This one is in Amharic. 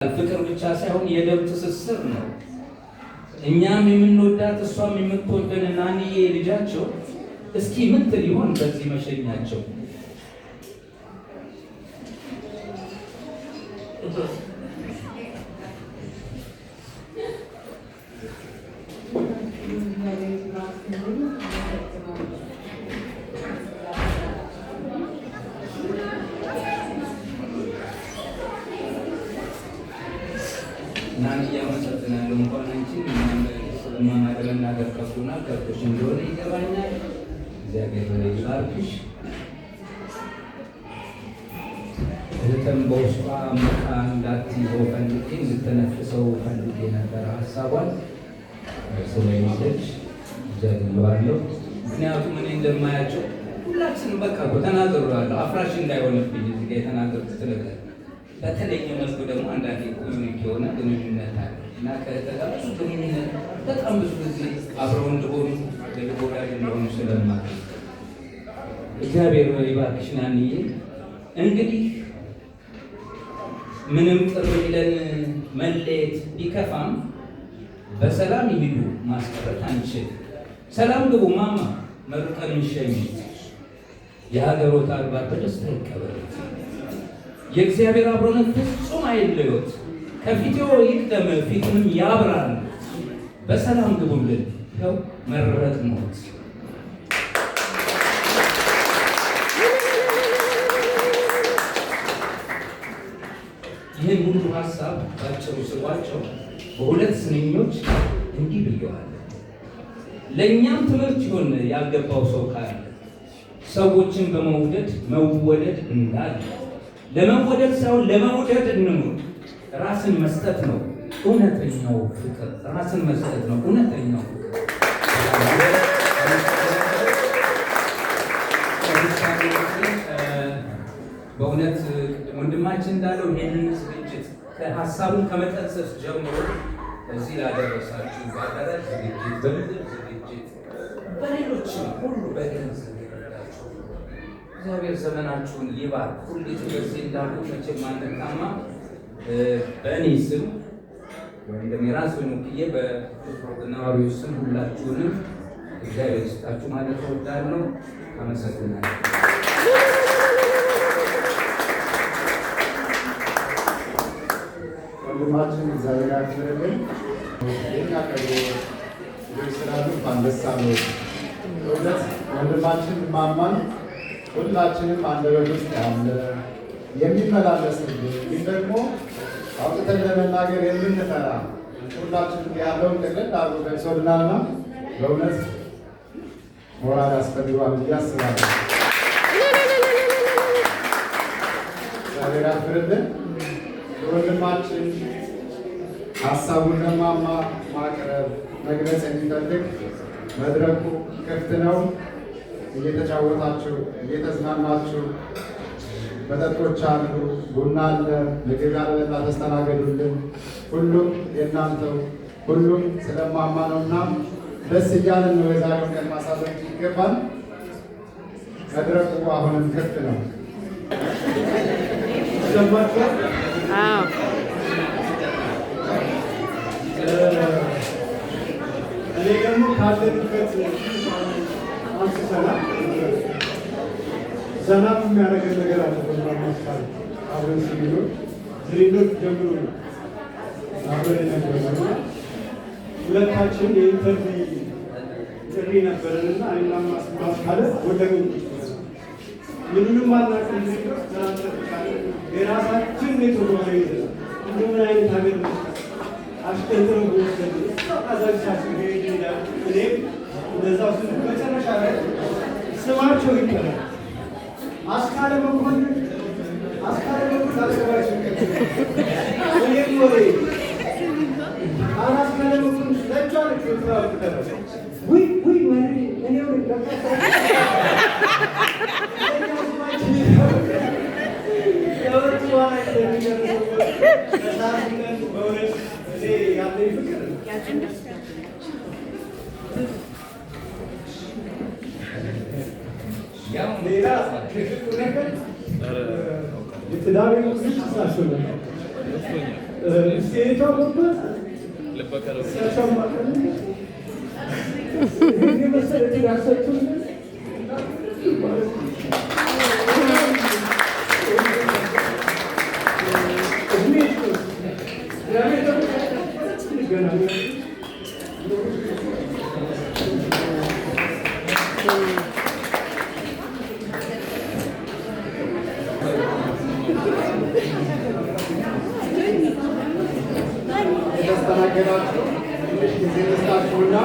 ፍቅር ብቻ ሳይሆን የደም ትስስር ነው። እኛም የምንወዳት እሷም የምትወደን ናንዬ ልጃቸው እስኪ ምን ትል ይሆን በዚህ መሸኛቸው? ናንዬ አመሰግናለሁ። እንኳን አንቺ ማናገርና ገርከፉና ከርቶሽ እንደሆነ ይገባኛል። እግዚአብሔር ይባርክሽ። እህተም በውስጧ መካ እንዳትይዘው ፈልጌ እንድትነፍሰው ፈልጌ ነበር ሀሳቧን ስለሚሰች ጀምሯለሁ። ምክንያቱም እኔ እንደማያቸው ሁላችንም በቃ ተናግሬዋለሁ። አፍራሽ እንዳይሆንብኝ እዚህ የተናገርኩት ነገር በተለየ መልኩ ደግሞ አንዳንዴ ኮሚኒክ የሆነ ግንኙነት አለ እና ከተጋሱ ግንኙነት በጣም ብዙ ጊዜ አብረው እንደሆኑ ወዳጅ እንደሆኑ ስለማለት እግዚአብሔር ይባርክሽ ናንዬ። እንግዲህ ምንም ቅር ቢለን መለየት ቢከፋም በሰላም ይሄዱ ማስቀረት አንችል። ሰላም ግቡ ማማ መርቀን እንሸኝ። የሀገሮት አድባር በደስታ ይቀበል። የእግዚአብሔር አብሮነት ፍጹም አይለዮት። ከፊትዎ ይቅደም ፊቱንም ያብራል። በሰላም ግቡልን። ይኸው መረጥ ሞት ይህን ሁሉ ሀሳብ ባጭሩ ስሏቸው በሁለት ስንኞች እንዲህ ብየዋል። ለእኛም ትምህርት ይሆን ያልገባው ሰው ካለ ሰዎችን በመውደድ መወደድ እንዳለ ለመወደድ ሳይሆን ለመውደድ እንኑር። ራስን መስጠት ነው እውነተኛው ፍቅር። ራስን መስጠት ነው እውነተኛው ፍቅር። በእውነት ወንድማችን እንዳለው ይህንን ዝግጅት ከሀሳቡን ከመጠንሰስ ጀምሮ እዚህ ላደረሳችሁ ባደረግ ዝግጅት፣ በምድር ዝግጅት፣ በሌሎችም ሁሉ በገንዘብ ይረዳችሁ እግዚአብሔር ዘመናችሁን ይባርክ። ሁልጊዜ በዚህ እንዳሉ መቼም አንታማ በእኔ ስም ወይም ደግሞ የራሱን ወክዬ በነዋሪው ስም ሁላችሁንም እግዚአብሔር ይስጣችሁ ማለት እወዳለሁ። አመሰግናለሁ። ወንድማችን እግዚአብሔር ያክብርልን። የኛ ቀሩ ስላሉ አንበሳ ነው። እውነት ወንድማችን ማማን ሁላችንም አንደበት ውስጥ ያለ የሚመላለስልን ግን ደግሞ አውጥተን ለመናገር የምንፈራ ሁላችንም ያለውን ቅልል አድርጎ ገልጾልናልና በእውነት ሞራል ያስፈልገዋል ብዬ አስባለሁ። እግዚአብሔር ያክብርልን። ወንድማችን ሀሳቡን ለማማ ማቅረብ መግለጽ የሚፈልግ መድረኩ ክፍት ነው። እየተጫወታችሁ እየተዝናናችሁ መጠጦች አሉ፣ ቡና አለ፣ ምግብ ያለና ተስተናገዱልን። ሁሉም የእናንተው ሁሉም ስለማማ ነውና ደስ እያለን ነው የዛሬውን ቀን ማሳለፍ ይገባል። መድረኩ አሁንም ክፍት ነው። እኔ ደግሞ ካለንበት አንስተናል። ዘና የሚያደርገን ነገር አለ። በማማስካል አብረን ሲኖር ዝሬሎች ጀምሮ ነው አብረን ነበርና ሁለታችን የኢንተርቪው ጥሪ ነበረንና አይና ማስካለ ወደጉ ምንም አናውቅም። ዝሬሎች ተራንተካለ የራሳችን ኔትወርክ ነው ይዘናል። ምን አይነት ሀገር ነው አሽከንትረው ወሰዱ አዛግሳችሁ ይሄዳል። እኔም እንደዛው ስለ መጨረሻ ላይ ስማቸው ይቀራል። አስካለ መኮንን ታስባችሁ እኔም ወሬ አስካለ መኮንን ለቻለ ከተባለ ወይ ወሬ እኔ ወሬ ሌላ የትዳር ልጅ ሳስሆነ የተስተናገዳችሁ ትንሽ ጊዜ ልስጣችሁና